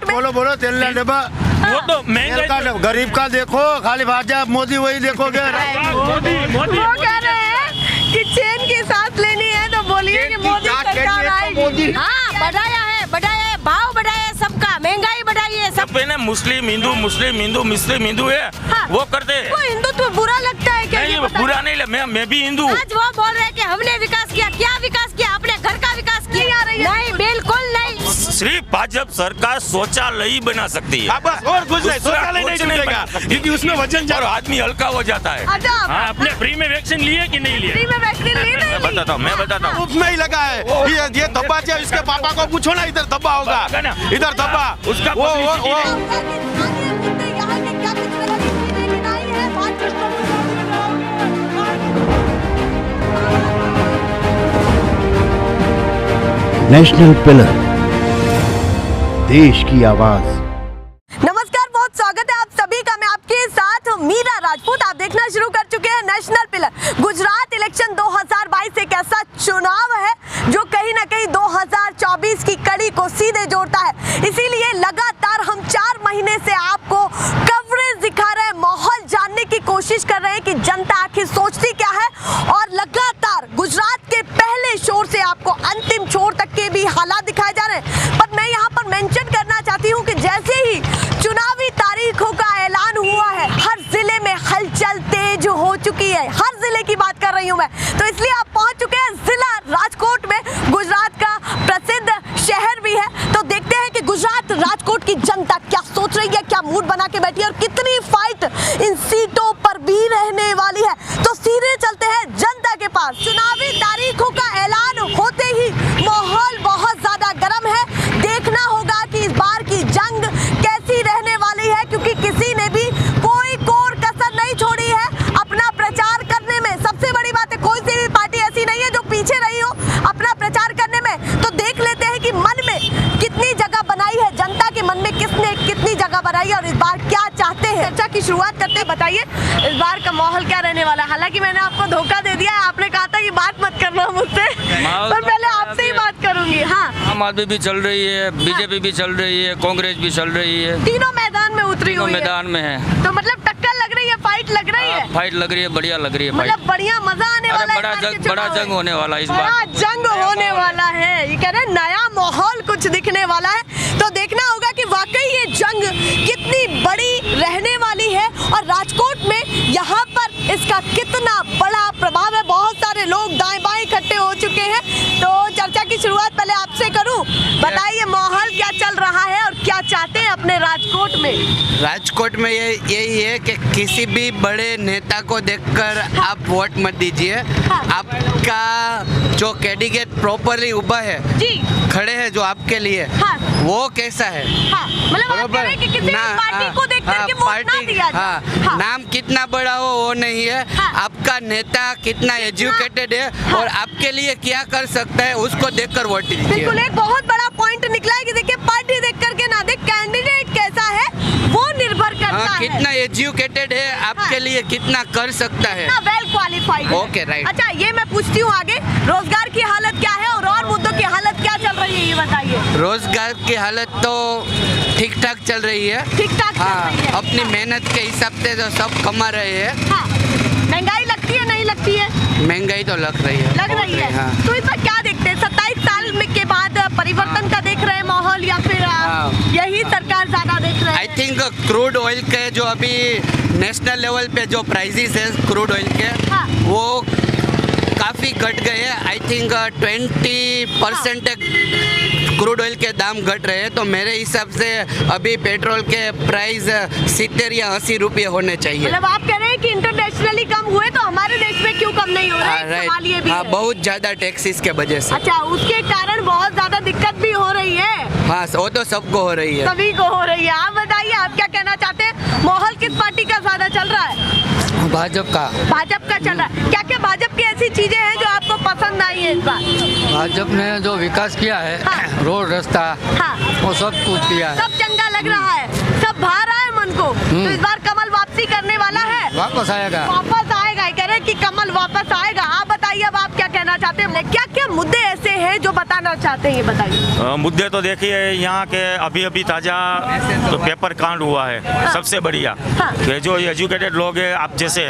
में। बोलो बोलो तेल का डब्बा, वो तो महंगा, गरीब का देखो, खाली भाजपा मोदी वही देखोगे। वो कह रहे हैं कि चैन की सांस लेनी है तो बोलिए कि मोदी सरकार आएगी। हाँ, बढ़ाया है, भाव बढ़ाया है, सबका महंगाई बढ़ाई है, सब ना मुस्लिम हिंदू मुस्लिम हिंदू है। हाँ। वो करते हैं। वो हिंदुत्व बुरा लगता है क्या? नहीं, बुरा नहीं, मैं भी हिंदू। आज वो बोल रहे हैं कि हमने विकास किया, क्या विकास किया? अपने घर का विकास किया? नहीं, बिल्कुल नहीं। सिर्फ भाजपा सरकार शौचालय ही बना सकती है, बस, और कुछ नहीं, शौचालय नहीं बनेगा क्योंकि उसमें वजन और आदमी हल्का हो जाता है। अच्छा, आपने फ्री में वैक्सीन लिए कि नहीं लिए? फ्री में वैक्सीन ली नहीं? मैं बताता हूँ। रूप में ही लगा है ये धब्बा चाहिए, इसके पापा को पूछो ना, इधर धब्बा होगा, इधर धब्बा उसका नेशनल पिलर, देश की आवाज। नमस्कार, बहुत स्वागत है आप सभी का। मैं आपके साथ मीरा राजपूत। आप देखना शुरू कर चुके हैं नेशनल पिलर। गुजरात इलेक्शन 2022 एक ऐसा चुनाव है जो कहीं ना कहीं 2024 की कड़ी को सीधे जोड़ता है। इसीलिए लगातार हम 4 महीने से आपको कवरेज दिखा रहे हैं, माहौल जानने की कोशिश कर रहे हैं कि जनता आखिर सोचती क्या है, और लगातार गुजरात के पहले शोर से आपको अंतिम छोर तक के भी हालात दिखाए जा रहे हैं। पर मैं यहाँ पर मेंशन करना चाहती हूँ कि जैसे ही चुनावी तारीखों का ऐलान हुआ है, हर जिले में हलचल तेज हो चुकी है। हर जिले की बात कर रही हूँ मैं, तो इसलिए आप पहुंच चुके हैं जिला राजकोट में, गुजरात का प्रसिद्ध शहर भी है। तो देखते हैं कि गुजरात राजकोट की जनता क्या सोच रही है, क्या मूड बना के बैठी है और कितनी फाइट इन सीटों पर भी रहने वाली है। तो सीधे चलते हैं जनता के पास। चुनावी तारीखों का ऐलान होते ही माहौल बहुत ज्यादा गर्म है। देखना होगा कि इस बार की जंग कैसी रहने वाली है, क्योंकि किसी ने भी कोई कोर कसर नहीं छोड़ी है अपना प्रचार करने में। सबसे बड़ी बात है, कोई सी भी पार्टी ऐसी नहीं है जो पीछे रही हो अपना प्रचार करने में। तो देख लेते हैं कि मन में कितनी जगह बनाई है, जनता के मन में किसने कितनी जगह बनाई है और इस बार क्या चाहते हैं। चर्चा की शुरुआत करते हैं, बताइए इस बार का माहौल क्या रहने वाला है। हालांकि मैंने आपको धोखा दे दिया है, आपने कहा था कि बात मत करना मुझसे, पर पहले आपसे ही बात करूंगी। हाँ, आम आदमी भी चल रही है, बीजेपी भी चल रही है, कांग्रेस भी चल रही है, तीनों मैदान में उतरी हुई है। मैदान में है, तो मतलब टक्कर लग रही है, फाइट लग रही है। फाइट लग रही है, बढ़िया लग रही है, मतलब बढ़िया मजा आने वाला है। बड़ा जंग होने वाला है इस बार, बड़ा जंग होने वाला है। ये कह रहे हैं नया माहौल कुछ दिखने वाला है। तो देखना होगा कि वाकई ये जंग कितनी बड़ी रहने वाली है और राजकोट में यहाँ पर इसका कितना बड़ा प्रभाव है। बहुत सारे लोग दाएं बाएं इकट्ठे हो चुके हैं। तो चर्चा की शुरुआत पहले आपसे करूं, बताइए माहौल क्या चल रहा है और क्या चाहते हैं अपने राजकोट में। राजकोट में यही है कि किसी भी बड़े नेता को देखकर आप वोट मत दीजिए। आपका जो कैंडिडेट प्रॉपरली उभा है जी, खड़े हैं जो आपके लिए, वो कैसा है, मतलब आप कह रहे हैं कि किसी पार्टी को देखकर के वोट ना दिया जाए। नाम कितना बड़ा हो वो नहीं है, आपका नेता कितना एजुकेटेड है और आपके लिए क्या कर सकता है उसको देखकर वोट दीजिए। बिल्कुल, एक बहुत बड़ा पॉइंट निकला है कि देखिए पार्टी देख करके ना देख, कैंडिडेट कैसा है वो निर्भर करता है। कितना एजुकेटेड है, आपके लिए कितना कर सकता है, वेल क्वालिफाइड। Okay, right. अच्छा, ये मैं पूछती हूँ आगे, रोजगार की हालत क्या है और मुद्दों की हालत क्या चल रही है, ये बताइए। रोजगार की हालत तो ठीक ठाक चल रही है। ठीक ठाक चल रही है। अपनी मेहनत के हिसाब से तो सब कमा रहे हैं। महंगाई लगती है नहीं लगती है? महंगाई तो लग रही है, लग रही है। तो इस पर क्या देखते हैं, 27 साल में के बाद परिवर्तन का देख रहे हैं माहौल, या फिर यही सरकार ज्यादा देख रहे हैं? आई थिंक क्रूड ऑयल के जो अभी नेशनल लेवल पे जो प्राइसेस है क्रूड ऑयल के, वो काफ़ी घट गए हैं। आई थिंक 20% क्रूड ऑयल के दाम घट रहे हैं। तो मेरे हिसाब से अभी पेट्रोल के प्राइस 70 या 80 रुपये होने चाहिए। मतलब आप कह रहे हैं कि इंटरनेशनली कम हुए तो हमारे देश में क्यों कम नहीं हो रहा है? सवाल ये भी है। बहुत ज़्यादा टैक्सेस के वजह से। अच्छा, उसके कारण बहुत ज़्यादा दिक्कत भी हो रही है। हाँ, वो तो सबको हो रही है, सभी को हो रही है। आप बताइए, आप क्या कहना चाहते हैं, माहौल किस पार्टी का ज्यादा चल रहा है? भाजपा का चल रहा है। क्या क्या भाजपा की ऐसी चीजें हैं जो आपको पसंद आई है इस बार? भाजपा ने जो विकास किया है, रोड रास्ता, वो सब कुछ किया है, सब चंगा लग रहा है, सब भा रहा है मन को। तो इस बार कमल वापसी करने वाला है, वापस आएगा। कह रहे हैं कि कमल वापस आएगा। आप बताइए बताइए अब आप क्या कहना चाहते हैं, क्या क्या मुद्दे ऐसे हैं जो बताना चाहते हैं, ये बताइए। मुद्दे तो देखिए यहाँ के अभी अभी ताजा तो पेपर कांड हुआ है सबसे बढ़िया कि जो एजुकेटेड लोग हैं आप जैसे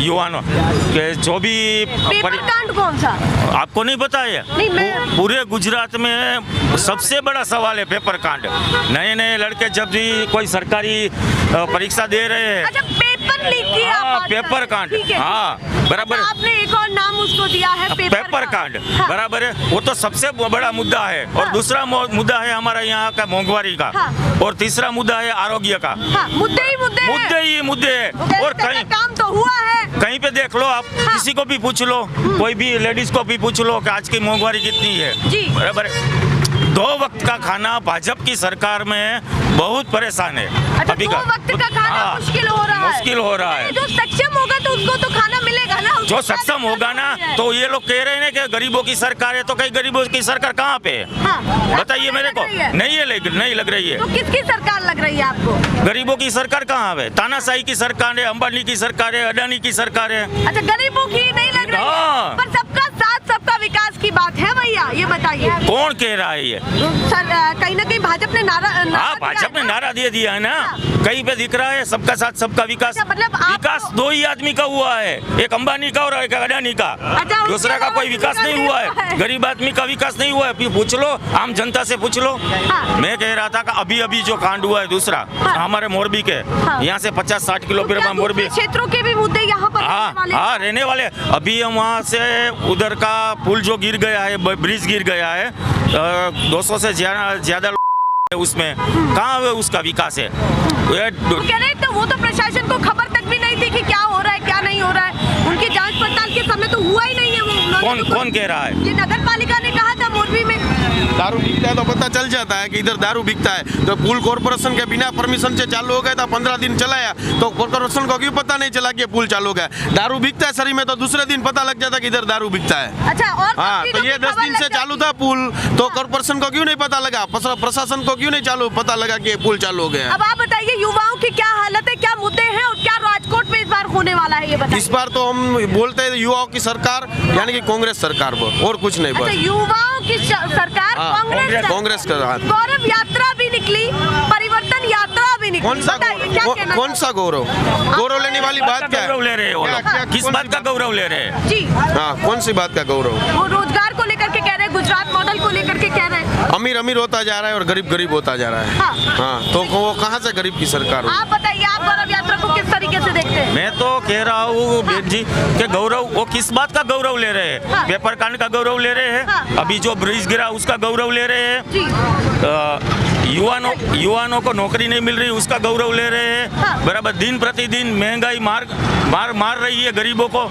युवानों के जो भी पेपर कांड कौन सा आपको नहीं पता है? नहीं, मैं- पूरे गुजरात में सबसे बड़ा सवाल है पेपर कांड। नए नए लड़के जब भी कोई सरकारी परीक्षा दे रहे हैं। अच्छा, पेपर लीक किया हाँ, बात कर पेपर रहे हैं। कांड। ठीक है। हाँ, बराबर। अच्छा, आपने एक और नाम उसको दिया है पेपर कांड हाँ। बराबर है, वो तो सबसे बड़ा मुद्दा है। और हाँ। दूसरा मुद्दा है हमारा यहाँ का मोंघवारी का। हाँ। और तीसरा मुद्दा है आरोग्य का। हाँ, मुद्दे ही मुद्दे हैं। मुद्दे ही मुद्दे है। और और कहीं काम तो हुआ है, कहीं पे देख लो आप, हाँ। किसी को भी पूछ लो, कोई भी लेडीज को भी पूछ लो कि आज की मोंघवारी कितनी है। जी। बराबर है। 2 वक्त का खाना भाजपा की सरकार में बहुत परेशान है। अच्छा, अभी 2 वक्त का खाना हाँ, मुश्किल हो रहा है। मुश्किल हो रहा है। जो सक्षम होगा तो उसको तो खाना मिलेगा ना। जो सक्षम होगा ना, तो ये लोग कह रहे हैं कि गरीबों की सरकार है, तो कहीं गरीबों की सरकार कहाँ पे है? हाँ। बताइए मेरे को। लग रही है? नहीं लग रही है। तो किसकी सरकार लग रही है आपको? गरीबों की सरकार कहाँ है? तानाशाही की सरकार है, अंबानी की सरकार है, अडानी की सरकार है। अच्छा, गरीबों की नहीं लग रही है, हाँ। पर सबका साथ सबका विकास की बात है भैया, ये बताइए। कौन कह रहा है ये? सर, कहीं ना कहीं भाजपा ने नारा हाँ, दिया भाजपा ने है। नारा दे दिया है ना। हाँ। कहीं पे दिख रहा है सबका साथ सबका विकास। अच्छा, मतलब आप- विकास 2 ही आदमी का हुआ है, एक अंबानी का और एक अडानी का। अच्छा, उसके दूसरा का अलावा कोई विकास किसी का नहीं हुआ नहीं हुआ है। है। गरीब आदमी का विकास नहीं हुआ है। फिर पूछ लो, आम जनता से पूछ लो। हाँ। मैं कह रहा था कि अभी अभी जो कांड हुआ है दूसरा, हाँ। हमारे मोरबी के हाँ। यहाँ से 50-60 किलोमीटर क्या में मोरबी। दूसरे क्षेत्रों के भी मुद्दे यहाँ पर हाँ रहने वाले हाँ, रहने वाले। अभी हम वहाँ से उधर का पुल जो गिर गया है, ब्रिज गिर गया है, 200 से ज्यादा उसमें कहाँ है उसका विकास है? वो कह रहे हैं, तो वो तो प्रशासन को खबर तक भी नहीं थी कि क्या हो रहा है क्या नहीं हो रहा है। उनकी जांच पड़ताल के समय तो हुआ ही नहीं है। उन्होंने कौन कह रहा है? ये नगर पालिका ने कहा था मोरबी में। दारू बिकता है तो पता चल जाता है कि इधर दारू बिकता है। तो पुल कॉर्पोरेशन के बिना परमिशन से चालू हो गया था, 15 दिन चलाया, तो कॉर्पोरेशन को क्यों पता नहीं चला कि ये पुल चालू हो गया? दारू बिकता है सरी में तो दूसरे दिन पता लग जाता कि इधर दारू बिकता है। अच्छा, और हाँ, तो ये 10 दिन से चालू था पुल, तो कॉर्पोरेशन को क्यों नहीं पता लगा? प्रशासन को क्यों नहीं पता लगा कि ये पुल चालू हो गया? अब आप बताइए, युवाओं की क्या हालत है, क्या मुद्दे हैं और क्या राजकोट में इस बार होने वाला है, ये बताइए। इस बार तो हम बोलते हैं युवाओं की सरकार, यानी कि कांग्रेस सरकार, और कुछ नहीं अच्छा, बस। युवाओं की सरकार हाँ, कांग्रेस कांग्रेस का हाथ। गौरव यात्रा भी निकली, परिवर्तन यात्रा भी निकली। कौन सा बताइए, क्या कहना कौन सा गौरव? गौरव लेने वाली बात क्या गौरव ले है? रहे हैं वो क्या- लोग? क्या- किस कौन बात सी का गौरव ले रहे हैं? जी, हाँ, कौन सी बात का गौरव? वो रोजगार को लेकर के कह रहे हैं, गुजरात मॉडल को लेकर के कह रहे हैं। अमीर अमीर होता जा रहा है और गरीब गरीब होता जा रहा है। हाँ। हाँ, तो वो कहाँ से गरीब की सरकार होगी? आप बताइए, आप गौरव यात्रा को किस तरीके से देखते हैं? मैं तो कह रहा हूँ बेन जी कि गौरव वो किस बात का गौरव ले रहे हैं? हाँ। पेपर कांड का गौरव ले रहे हैं। हाँ। अभी जो ब्रिज गिरा उसका गौरव ले रहे हैं। जी, युवानों को नौकरी नहीं मिल रही उसका गौरव ले रहे हैं। हाँ। बराबर, दिन प्रतिदिन महंगाई मार रही है गरीबों को,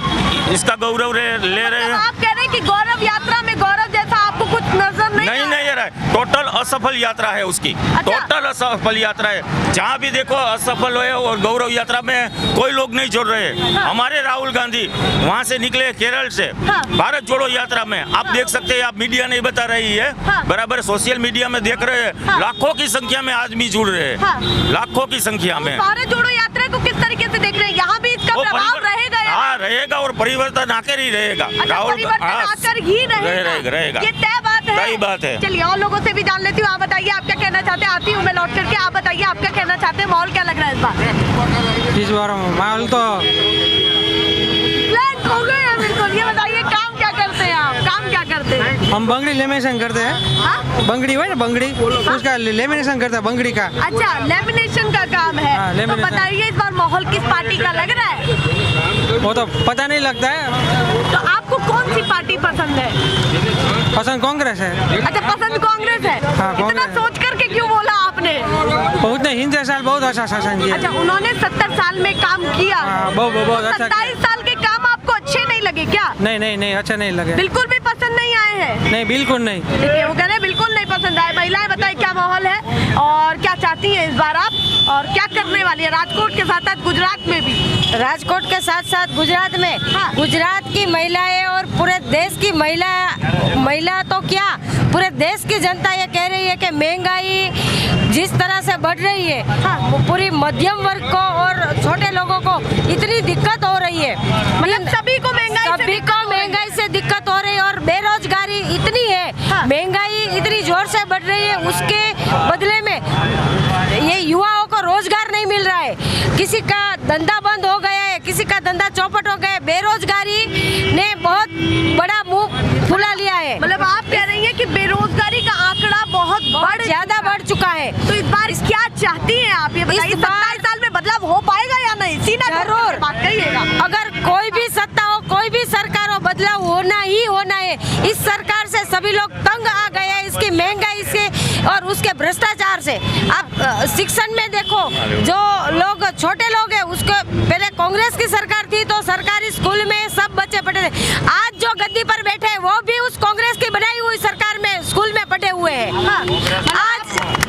इसका गौरव ले रहे हैं। आप कह रहे हैं कि गौरव यात्रा में गौरव जैसा आपको कुछ नजर नहीं नहीं आया? नहीं आ रहा है। टोटल असफल यात्रा है उसकी। अच्छा। टोटल असफल यात्रा है। जहाँ भी देखो असफल है और गौरव यात्रा में कोई लोग नहीं जोड़ रहे। हाँ। हमारे राहुल गांधी वहाँ से निकले केरल से हाँ। भारत जोड़ो यात्रा में। आप देख सकते हैं, आप मीडिया नहीं बता रही है। हाँ। बराबर, सोशल मीडिया में देख रहे हैं, हाँ। लाखों की संख्या में आदमी जुड़ रहे हैं। हाँ। लाखों की संख्या में। भारत जोड़ो यात्रा को किस तरीके से देख रहे हैं? यहाँ भी इसका वो प्रभाव रहेगा या हाँ, रहेगा और परिवर्तन आकर ही रहेगा। अच्छा, परिवर्तन आकर ही रहेगा। ये तय बात है। तय बात है। चलिए, और लोगों से भी जान लेती हूँ। आप बताइए, आप क्या कहना चाहते हैं? आती हूँ मैं लौट करके। आप बताइए, आप क्या कहना चाहते हैं? माहौल क्या लग रहा है इस बार? इस बार माहौल तो ब्लैंक हो गए हैं बिल्कुल। ये बताइए, काम क्या करते हैं आप? काम क्या करते हैं? हम बंगड़ी लेमिनेशन करते हैं। हाँ? बंगड़ी हुआ ना, बंगड़ी उसका लेमिनेशन करते हैं, बंगड़ी का। अच्छा, लेमिनेशन का काम है। हाँ, तो लेमिनेशन। बताइए, इस बार माहौल किस पार्टी का लग रहा है? वो तो पता नहीं लगता है। तो आपको कौन सी पार्टी पसंद है? पसंद कांग्रेस है। अच्छा, पसंद कांग्रेस है। हाँ, इतना कांग्रेस। सोच करके क्यों बोला आपने? बहुत नहीं, हिंदे साल बहुत अच्छा शासन किया। अच्छा, उन्होंने 70 साल में काम किया। हाँ, बहुत अच्छा 27 साल के काम आपको अच्छे नहीं लगे क्या? नहीं अच्छा नहीं लगे। बिल्कुल भी पसंद नहीं आए हैं? नहीं, बिल्कुल नहीं। देखिए, वो कह रहे हैं बिल्कुल नहीं पसंद आए। महिलाएं बताइए, क्या माहौल है और क्या चाहती हैं इस बार आप? और क्या करने वाली है राजकोट के साथ साथ गुजरात में भी? राजकोट के साथ साथ गुजरात में गुजरात की महिलाएं और पूरे देश की महिला तो क्या पूरे देश की जनता ये कह रही है कि महंगाई जिस तरह से बढ़ रही है वो पूरी मध्यम वर्ग को और छोटे लोगों को इतनी दिक्कत हो रही है, मतलब सभी को महंगाई से दिक्कत हो रही है और बेरोजगारी इतनी है, महंगाई इतनी जोर से बढ़ रही है, उसके बदले में ये युवाओं को रोजगार नहीं मिल रहा है, किसी का धंधा बंद हो गया है, किसी का धंधा चौपट हो गया है, बेरोजगारी ने बहुत बड़ा मुंह फुला लिया है। मतलब आप कह रही हैं कि बेरोजगारी का आंकड़ा बहुत ज्यादा बढ़ चुका है। तो इस बार क्या चाहती हैं आप ये बताइए? 27 साल में बदलाव हो पाएगा या नहीं? सीना जरूर बात कहिएगा। अगर कोई भी सत्ता हो, कोई भी सरकार हो, बदलाव होना ही होना है। इस सरकार से सभी लोग तंग आ गए हैं, इसकी महंगाई से और उसके भ्रष्टाचार से। आप शिक्षण में देखो, जो लोग छोटे लोग हैं उसको पहले कांग्रेस की सरकार थी तो सरकारी स्कूल में सब बच्चे पढ़े थे, आज जो गद्दी पर बैठे हैं वो भी उस कांग्रेस की बनाई हुई सरकार में स्कूल में पढ़े हुए हैं।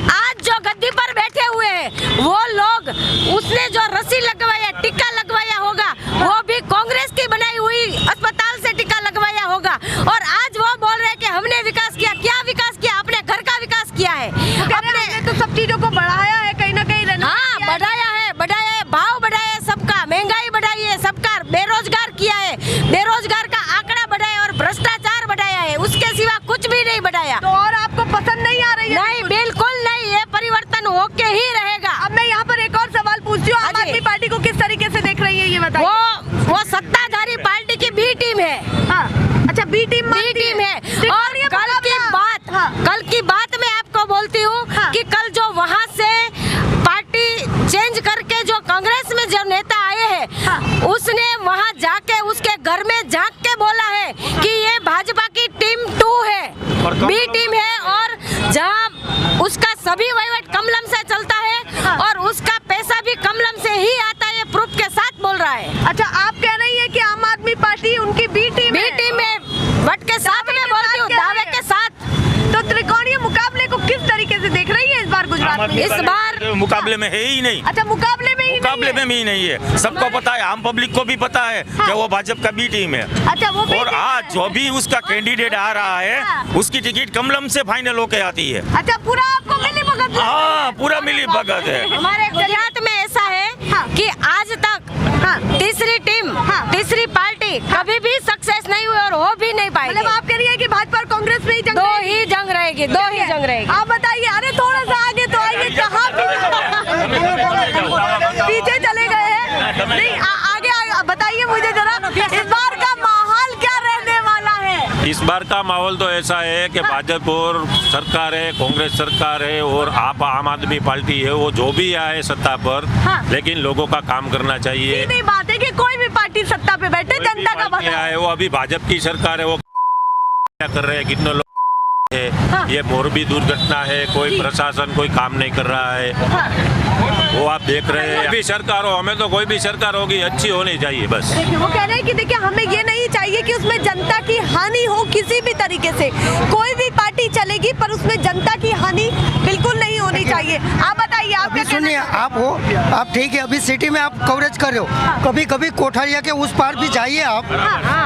आज जो गद्दी पर बैठे हुए हैं वो लोग, उसने जो रस्सी लगवाया, टिक्का लगवाया होगा, वो भी कांग्रेस की बनाई हुई अस्पताल से टिक्का लगवाया होगा। और आज वो बोल रहे हैं कि हमने विकास किया। क्या विकास किया? अपने घर का विकास किया है। हमने तो सब चीजों को बढ़ाया है कहीं ना कहीं। हाँ, बढ़ाया है, भाव बढ़ाया है सबका, महंगाई बढ़ाई है सबका, बेरोजगार किया है, बेरोजगार का आंकड़ा बढ़ाया और भ्रष्टाचार बढ़ाया है, उसके सिवा कुछ भी नहीं बढ़ाया। तो और आपको पसंद नहीं आ रही है? नहीं, बिल्कुल नहीं, ये परिवर्तन होके ही रहेगा। अब मैं यहाँ पर एक और सवाल पूछती हूँ, आम आदमी पार्टी को किस तरीके से देख रही है ये बताइए? वो सत्ताधारी पार्टी की बी टीम है। हाँ, अच्छा बी टीम है। और कल की बात मैं आपको बोलती हूँ कि कल जो वहाँ से पार्टी चेंज करके जो कांग्रेस में जो नेता आए हैं, उसने वहाँ जाके उसके घर में झांक के बोला है कि ये भाजपा की टीम 2 है, बी टीम है, और जहाँ उसका सभी वहीवट कमलम से चलता है और उसका पैसा भी कमलम से ही आता है, ये प्रूफ के साथ बोल रहा है। अच्छा, आप कह रही है कि आम आदमी पार्टी उनकी बी टीम में वट के साथ में बोलती हूँ, दावे के साथ। तो त्रिकोणीय मुकाबले को किस तरीके से देख रही है इस बार गुजरात में? इस बार मुकाबले में है ही नहीं। अच्छा, मुकाबले में ही नहीं है। सबको पता है, आम पब्लिक को भी पता है कि वो भाजपा का बी टीम है। अच्छा, वो और आज जो भी उसका कैंडिडेट आ रहा है उसकी टिकट कमलम से फाइनल होके आती है। अच्छा, पूरा आपको मिली भगत? हाँ, पूरा मिली भगत है। हमारे गुजरात में ऐसा है कि आज तक तीसरी पार्टी कभी भी सक्सेस नहीं हुई और हो भी नहीं पाएगी। मतलब आप कह रही है कि भाजपा और कांग्रेस में ही जंग दो ही जंग रहेगी। आप बताइए, अरे थोड़ा सा आगे तो आइए, कहाँ पीछे चले गए हैं? नहीं, आगे बताइए मुझे जरा, इस बार का माहौल क्या रहने वाला है? इस बार का माहौल तो ऐसा है कि भाजपा और सरकार है, कांग्रेस सरकार है और आम आदमी पार्टी है, वो जो भी आए सत्ता पर, लेकिन लोगों का काम करना चाहिए। सीधी बात है कि कोई भी पार्टी सत्ता पे बैठे, जनता का भला है। वो अभी भाजपा की सरकार है, वो क्या कर रहे हैं, कितने लोग है, ये मोरबी दुर्घटना है, कोई प्रशासन कोई काम नहीं कर रहा है, वो आप देख रहे हैं। अभी सरकार हो, हमें तो कोई भी सरकार होगी अच्छी होनी चाहिए बस। वो कह रहे हैं कि देखिए, हमें ये नहीं चाहिए कि उसमें जनता की हानि हो किसी भी तरीके से। कोई भी पार्टी चलेगी पर उसमें जनता की हानि बिल्कुल नहीं होनी चाहिए। आप बताइए, आप सुनिए, आप ठीक है, अभी सिटी में आप कवरेज कर रहे हो, कभी कभी कोठारिया के उस पार भी जाइए, आप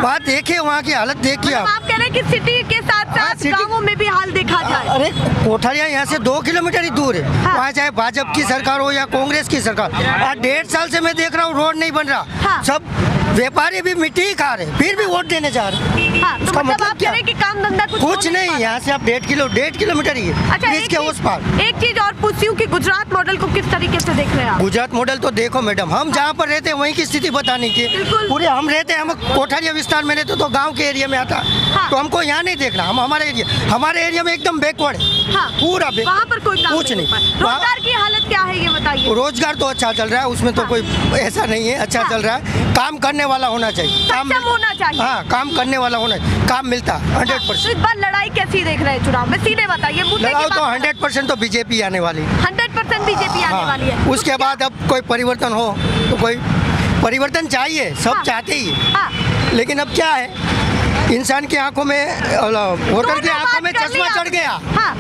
वहाँ देखिए, वहाँ की हालत देखिए। आप कह रहे हैं कि सिटी के साथ साथ गाँवों में भी हाल देखा जाए। अरे कोठारिया यहाँ से 2 किलोमीटर ही दूर है, वहाँ चाहे भाजपा की सरकार हो या कांग्रेस की सरकार। आज 1.5 साल से मैं देख रहा हूँ रोड नहीं बन रहा, सब व्यापारी भी मिट्टी ही खा रहे, फिर भी वोट देने जा रहे। तो मतलब क्या है कि काम धंधा कुछ नहीं, यहाँ से आप 1.5 किलोमीटर ही है। अच्छा, इसके उस पार। एक चीज और पूछती हूँ कि गुजरात मॉडल को किस तरीके से देख रहे हैं आप? गुजरात मॉडल तो देखो मैडम, हम जहाँ पर रहते हैं वहीं की स्थिति बताने की पूरे, हम रहते हैं, हम कोठारिया विस्तार में रहते तो गाँव के एरिया में आता, तो हमको यहाँ नहीं देखना, हम हमारे एरिया में एकदम बैकवर्ड है, पूरा वहाँ पर कोई कुछ नहीं। रोजगार की हालत क्या है ये बताइए? रोजगार तो अच्छा चल रहा है, उसमें तो कोई ऐसा नहीं है, अच्छा चल रहा है, काम करने वाला होना चाहिए, काम होना चाहिए। हाँ, काम करने वाला होना, काम मिलता 100%। तो इस बार लड़ाई कैसी देख रहे हैं चुनाव में? सीधे बताइए। लड़ाई तो 100% तो बीजेपी आने वाली है, 100% बीजेपी आने वाली है। उसके बाद अब कोई परिवर्तन हो तो कोई परिवर्तन चाहिए, सब चाहते ही, लेकिन अब क्या है, इंसान की आंखों में वोटर की दोनों आंखों बात में कर ली चश्मा चढ़ आपने। गया। हाँ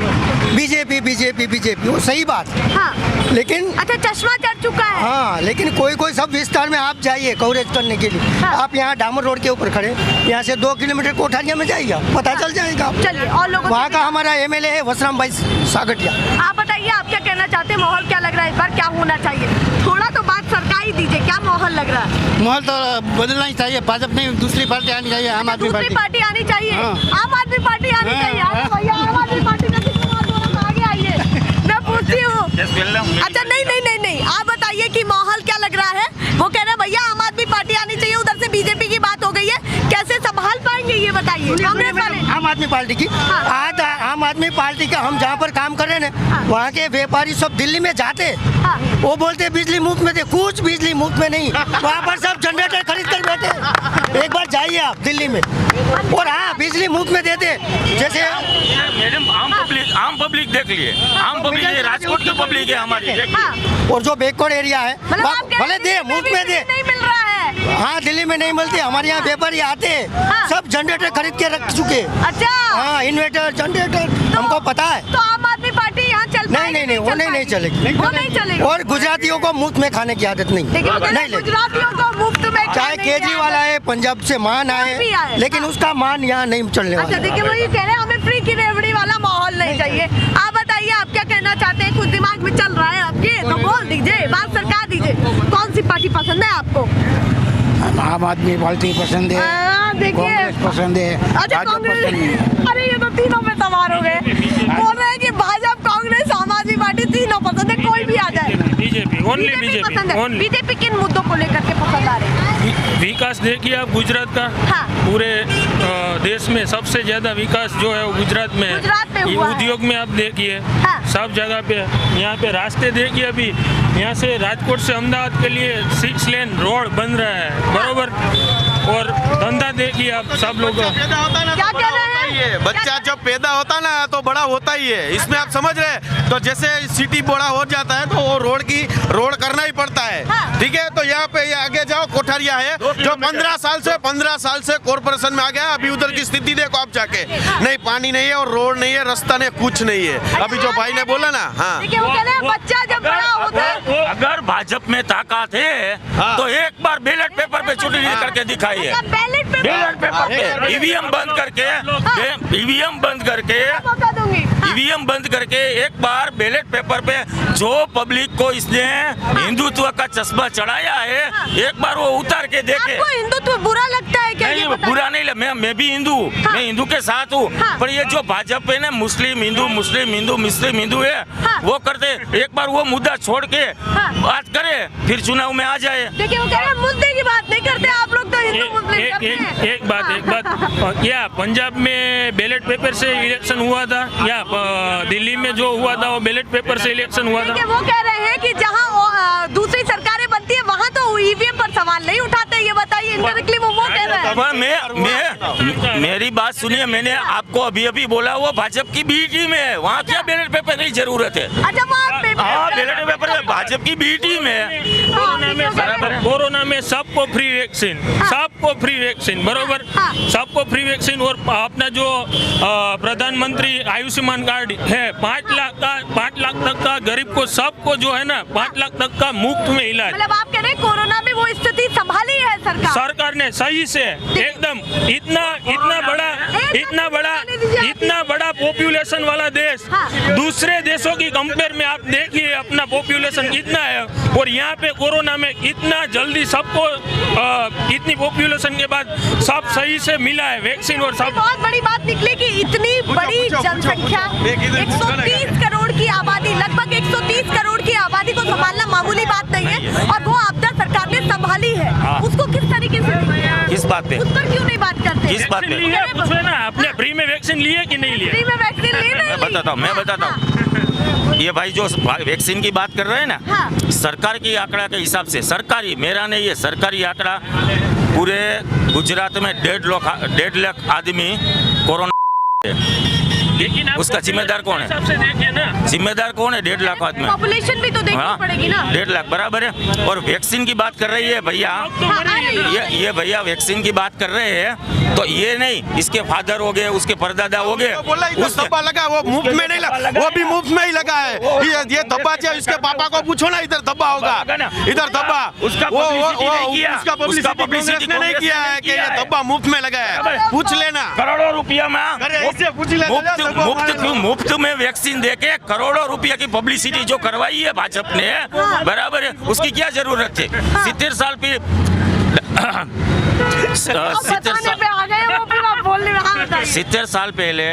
बीजेपी बीजेपी बीजेपी, वो सही बात। हाँ लेकिन अच्छा, चश्मा चढ़ चुका है। हाँ, लेकिन कोई कोई सब विस्तार में आप जाइए कवरेज करने के लिए। हाँ। आप यहाँ डामर रोड के ऊपर खड़े, यहाँ से 2 किलोमीटर कोठारिया में जाइए, पता चल जाएगा आपको। चलिए, और लोगों वहाँ से- का हमारा एमएलए है वसराम भाई सागटिया। आप बताइए, आप क्या कहना चाहते हैं? माहौल क्या लग रहा है इस बार, क्या होना चाहिए? थोड़ा तो बात सरकारी दीजिए, क्या माहौल लग रहा है? माहौल तो बदलना ही चाहिए, भाजपा नहीं दूसरी पार्टी आनी चाहिए, आम आदमी दूसरी पार्टी आनी चाहिए। हाँ। आम आदमी पार्टी आनी हाँ, चाहिए। अरे हाँ। भैया, आम आदमी पार्टी का कितना बात हो रहा है? आगे आइए, मैं पूछती हूँ। अच्छा, नहीं नहीं नहीं नहीं, आप बताइए कि माहौल क्या लग रहा है? वो कह रहे हैं भैया आम आदमी पार्टी आनी चाहिए, उधर से बीजेपी की बात हो गई है, कैसे संभाल पाएंगे ये बताइए? कांग्रेस वाले आम आदमी पार्टी की हाँ। आज आम आदमी पार्टी का हम जहाँ पर काम कर रहे हैं हाँ। ना, वहाँ के व्यापारी सब दिल्ली में जाते, हाँ। वो बोलते हैं बिजली मुफ्त में दे, कुछ बिजली मुफ्त में नहीं, वहाँ पर सब जनरेटर खरीद कर बैठे। एक बार जाइए आप दिल्ली में, और हाँ बिजली मुफ्त में देते, जैसे मैडम आम पब्लिक देख लिए, आम पब्लिक ये राजकोट की पब्लिक है हमारी। हाँ, और जो बैकवर्ड एरिया है मतलब आप कह भले रहे दे हैं मुफ्त में दे। नहीं मिल रहा है। हाँ, दिल्ली में नहीं मिलती, हमारे यहाँ व्यापारी आते, हाँ। सब जनरेटर खरीद के रख चुके। अच्छा, हाँ, इन्वर्टर जनरेटर हमको पता है। तो आम आदमी पार्टी यहाँ चल नहीं पाएगी? नहीं नहीं, वो नहीं चलेगी। वो नहीं चलेगी। और गुजरातियों को मुफ्त में खाने की आदत नहीं, लेकिन वो कह रहे नहीं हैं लेगी। गुजरातियों को मुफ्त में चाहे खाने की केजरीवाल आदत- आए, पंजाब से मान भी आए, आए, लेकिन हाँ। उसका मान यहाँ नहीं चलने अच्छा, वाला। देखिए वो ये कह रहे हैं हमें फ्री की रेवड़ी वाला माहौल नहीं चाहिए। आप बताइए, आप क्या कहना चाहते हैं? कुछ दिमाग में चल रहा है आपके, तो बोल दीजिए, बात सरकार दीजिए। कौन सी पार्टी पसंद है आपको? आम आदमी पार्टी पसंद देखिए, कांग्रेस पसंद है, अच्छा भाजपा कांग्रेस, पसंद नहीं। अरे ये तो तीनों में सवार हो गए। बोल रहे हैं कि भाजपा, कांग्रेस, आम आदमी पार्टी तीनों पसंद है, कोई भी आ जाए। बीजेपी ओनली पसंद है। बीजेपी बीजेपी किन मुद्दों को लेकर के पसंद आ रही है? विकास देखिए आप गुजरात का, हाँ। पूरे देश में सबसे ज्यादा विकास जो है वो गुजरात में है। गुजरात में ये हुआ है। उद्योग में आप देखिए, हाँ। सब जगह पे यहाँ पे रास्ते देखिए, अभी यहाँ से राजकोट से अहमदाबाद के लिए 6 लेन रोड बन रहा है, बरोबर। और धंधा देखिए आप सब लोग। पैदा होता है ना क्या तो बड़ा कह रहे होता ही है। हैं? बच्चा जब पैदा होता है ना तो बड़ा होता ही है, इसमें आप समझ रहे हैं। तो जैसे सिटी बड़ा हो जाता है तो वो रोड करना ही पड़ता है। हाँ। ठीक है, तो यहाँ पे ये आगे जाओ, कोठारिया है जो 15 साल से कॉर्पोरेशन में आ गया। अभी उधर की स्थिति देखो आप जाके, नहीं पानी नहीं है और रोड नहीं है, रास्ता नहीं, कुछ नहीं है। अभी जो भाई ने बोला ना, हाँ देखिए वो कह रहे हैं बच्चा जब बड़ा होता है। अगर भाजपा में ताकत है हाँ। तो एक बार बैलेट पेपर पे चुनाव करके दिखाइए। अच्छा, बैलेट पेपर बैलेट पेपर पे ईवीएम बंद करके, ईवीएम बंद करके, मौका दूंगी। हाँ। ईवीएम बंद करके एक बार बैलेट पेपर पे जो पब्लिक को इसने हिंदुत्व का चश्मा चढ़ाया है, एक बार वो उतार के देखे। आपको हिंदुत्व बुरा लगता है क्या? ये नहीं, बताइए। बुरा नहीं लगा, मैं भी हिंदू, हाँ। मैं हिंदू के साथ हूँ। हाँ। पर ये जो भाजपा है ना, मुस्लिम हिंदू मुस्लिम हिंदू मुस्लिम हिंदू है, हाँ। वो करते। एक बार वो मुद्दा छोड़ के हाँ। बात करे, फिर चुनाव में आ जाए। देखिए वो कह रहे हैं मुद्दे की बात नहीं करते आप लोग, तो हिंदू मुस्लिम एक करते हैं। एक बात क्या पंजाब में बैलेट पेपर से इलेक्शन हुआ था, या दिल्ली में जो हुआ था वो बैलेट पेपर से इलेक्शन हुआ था? देखिए वो कह रहे हैं कि जहाँ दूसरी सरकारें बनती है वहाँ तो ईवीएम पर सवाल नहीं उठाते। ये बताइए, इनडायरेक्टली वो कह रहे हैं। मैं मेरी बात सुनिए, मैंने आपको अभी अभी बोला वो भाजपा की बी टीम है, वहाँ क्या बैलेट पेपर की जरूरत है? अच्छा, वो आप हाँ, बैलेट पेपर है, भाजपा की बी टीम है। कोरोना में सबको फ्री वैक्सीन, सबको फ्री वैक्सीन, बरोबर। हाँ। सबको फ्री वैक्सीन। और अपना जो प्रधानमंत्री आयुष्मान कार्ड है, 5 लाख तक का गरीब को, सबको जो है ना 5 लाख तक का मुफ्त में इलाज मतलब आप कह रहे हैं कोरोना में वो स्थिति संभाली है सरकार ने सही से एकदम। इतना बड़ा पॉपुलेशन वाला देश, हाँ। दूसरे देशों की कंपेयर में आप देखिए अपना पॉपुलेशन कितना है, और यहाँ पे कोरोना में इतना जल्दी सबको इतनी पॉपुलेशन के बाद सब सही से मिला है वैक्सीन। और सब बहुत बड़ी बात निकली कि इतनी बड़ी जनसंख्या, 130 करोड़ की आबादी, लगभग 130 करोड़ की आबादी को संभालना मामूली बात नहीं है, और वो आपदा सरकार ने संभाली है। उसको किस तरीके से, किस बात पे? उस पर क्यों नहीं बात करते? किस बात पे? वैक्सीन लिए पूछो ना, आपने फ्री में वैक्सीन लिए कि नहीं लिए? फ्री में वैक्सीन ली नहीं? मैं बताता हूँ। ये भाई जो वैक्सीन की बात कर रहे हैं ना, हाँ। सरकार की आंकड़ा के हिसाब से, सरकारी, मेरा नहीं है, सरकारी आंकड़ा, पूरे गुजरात में 1.5 लाख आदमी कोरोना लेकिन आप उसका जिम्मेदार कौन है? हिसाब से देखिए ना, जिम्मेदार कौन है 1.5 लाख आदमी? पॉपुलेशन भी तो देखनी पड़ेगी ना। 1.5 लाख बराबर है। और वैक्सीन की बात कर रही है भैया, ये भैया वैक्सीन की बात कर रहे हैं, तो ये नहीं, इसके फादर हो गए, उसके परदादा हो गए, बोला इधर धब्बा लगा, वो मुफ्त में नहीं लगा, वो भी मुफ्त में ही लगा है। ये धब्बा चाहिए, इसके पापा को पूछो ना, इधर धब्बा होगा, इधर धब्बा। उसका उसका पब्लिसिटी ने नहीं किया है कि ये धब्बा मुफ्त में लगा है, पूछ लेना। करोड़ों रुपया में ऐसे पूछ ले, मुफ्त में वैक्सीन देके करोड़ों रुपया की पब्लिसिटी जो करवाई है भाजपा ने, बराबर है, उसकी क्या जरूरत थी? 70 साल पे 70 साल पहले,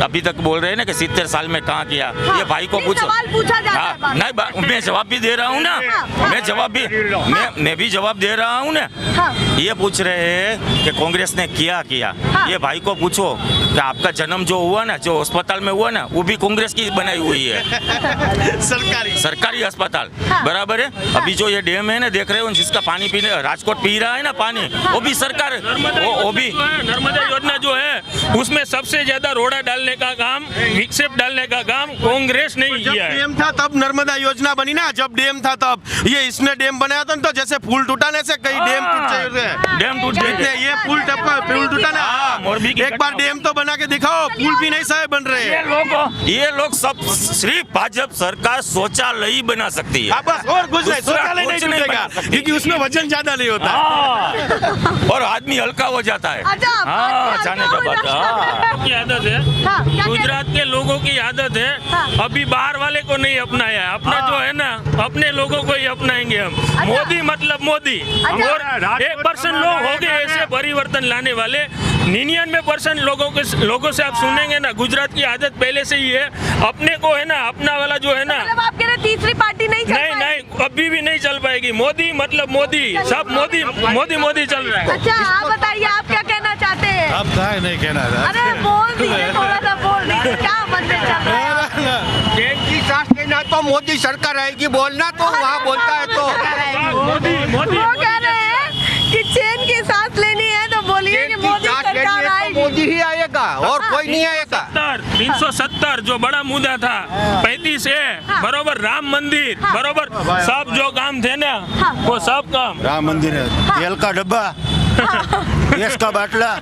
अभी तक बोल रहे हैं ना कि 70 साल में कहाँ किया। ये भाई को पूछो। नहीं, मैं जवाब भी दे रहा हूँ ना, मैं भी जवाब दे रहा हूँ ना। ये पूछ रहे हैं कि कांग्रेस ने किया। ये भाई को पूछो कि आपका जन्म जो हुआ ना, जो अस्पताल में हुआ ना, वो भी कांग्रेस की बनाई हुई है, सरकारी अस्पताल, बराबर है। अभी जो ये डैम है ना, देख रहे हो, जिसका पानी पीने राजकोट पी रहा है ना पानी, वो भी सरकार, वो भी नर्मदा योजना जो है उसमें सबसे ज्यादा रोड़ा डालने का काम, विक्षेप डालने का काम कांग्रेस ने किया है। डैम था तब नर्मदा योजना बनी ना, जब डैम था तब। ये इसने डैम बनाया था, तो जैसे पुल टूटाने से कई डैम टूट जाए, डैम टूट गए। ये पुल टूटा ना, एक बार डैम तो बना के दिखाओ, पुल भी नहीं साहब बन रहे हैं। ये लोग सब सिर्फ भाजपा सरकार शौचालय ही बना सकती है, बस, और कुछ नहीं। शौचालय नहीं टूटेगा क्योंकि उसमें वजन ज्यादा नहीं होता। और आदमी हल्का हो जाता है। जाने का बात की आदत है, गुजरात के लोगों की आदत है, अभी बाहर वाले को नहीं अपनाया है, अपना जो है ना, अपने लोगों को ही अपनाएंगे हम। मोदी मतलब मोदी, और 1% लोग हो गए ऐसे परिवर्तन लाने वाले। 99% लोगों से आप सुनेंगे ना, गुजरात की आदत पहले से ही है, अपने को है ना, अपना वाला जो है ना, आप कह रहे तीसरी पार्टी नहीं अभी भी नहीं चल पाएगी। मोदी मतलब मोदी, सब मोदी चल रहा है। अच्छा, आप बताइए, आप क्या कहना चाहते हैं? अब कहा नहीं कहना था। अरे बोल दीजिए, थोड़ा सा बोल दीजिए, क्या मन में चल रहा है? चैन की सांस लेना तो मोदी सरकार आएगी, बोलना तो वहाँ बोलता है तो मोदी वो कह रहे हैं कि चैन की सांस लेनी है तो बोलिए कि मोदी सरकार आएगी। मोदी ही आएगा और कोई नहीं आएगा। 370 जो बड़ा मुद्दा था, 35 है, बरोबर राम मंदिर, बरोबर सब जो काम थे ना, वो सब काम। राम मंदिर है, तेल का डब्बा, गैस का बाटला,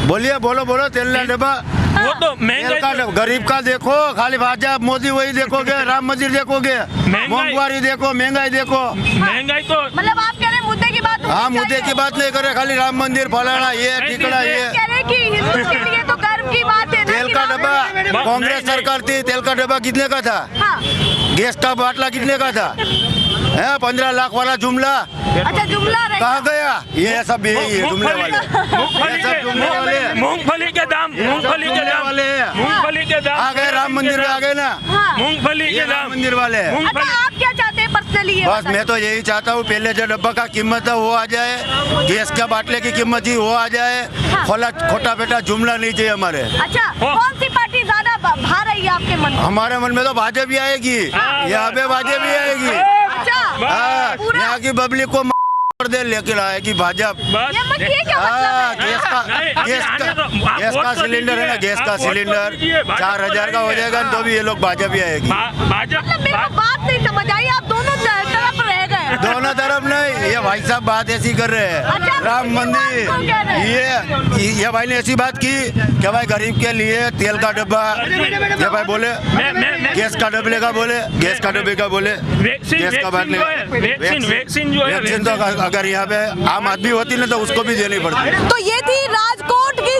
बोलिए, बोलो, तेल का डब्बा, वो तो महंगाई, गरीब का देखो, खाली भाजपा मोदी वही देखोगे, राम मंदिर देखोगे, महंगाई देखो, महंगाई देखो, महंगाई तो मतलब आप कह रहे हैं मुद्दे की बात? हाँ, मुद्दे की बात नहीं करे, खाली राम मंदिर फलाना, ये ठिकड़ा, ये कह रहे हैं कि हिंदू के लिए तो गर्व की बात है ना। तेल का डब्बा, कांग्रेस सरकार थी, तेल का डब्बा कितने का था? गैस का बाटला कितने का था? 15 लाख वाला जुमला अच्छा, जुमला कहाँ गया? ये सब यही है, जुमले वाले, मूंगफली के दाम, मूंगफली के दाम आ गए, राम मंदिर में आ गए ना, मूंगफली के दाम, मंदिर वाले। अच्छा, आप क्या चाहते हैं पर्सनली? बस मैं तो यही चाहता हूँ, पहले जो डब्बा का कीमत है वो आ जाए, गैस के बाटले की कीमत ही वो आ जाए, खोटा बेटा जुमला नहीं चाहिए हमारे। अच्छा, कौन सी पार्टी ज्यादा भा रही है आपके मन में? हमारे मन में तो भाजपा भी आएगी, यहाँ पे भाजपा भी आएगी। अच्छा, पूरा यहाँ की पब्लिक को दे लेके आएगी भाजपा। ये मत ये क्या मतलब है? गैस का सिलेंडर है ना, गैस का सिलेंडर 4000 का हो जाएगा तो भी ये लोग भाजपा ही आएगी। मतलब मेरे को बात नहीं समझ आई, आप दोनों तरफ रह गए। दोनों तरफ नहीं, ये भाई साहब बात ऐसी कर रहे हैं। अच्छा, राम मंदिर, ये भाई ने ऐसी बात की कि भाई गरीब के लिए तेल का डब्बा, ये भाई बोले गैस का डब्बे का बोले, गैस का डब्बे का बोले, गैस का बाटले, वैक्सीन जो है, वैक्सीन तो अगर यहाँ पे आम आदमी होती ना तो उसको भी देनी पड़ती। तो ये थी राजकोट की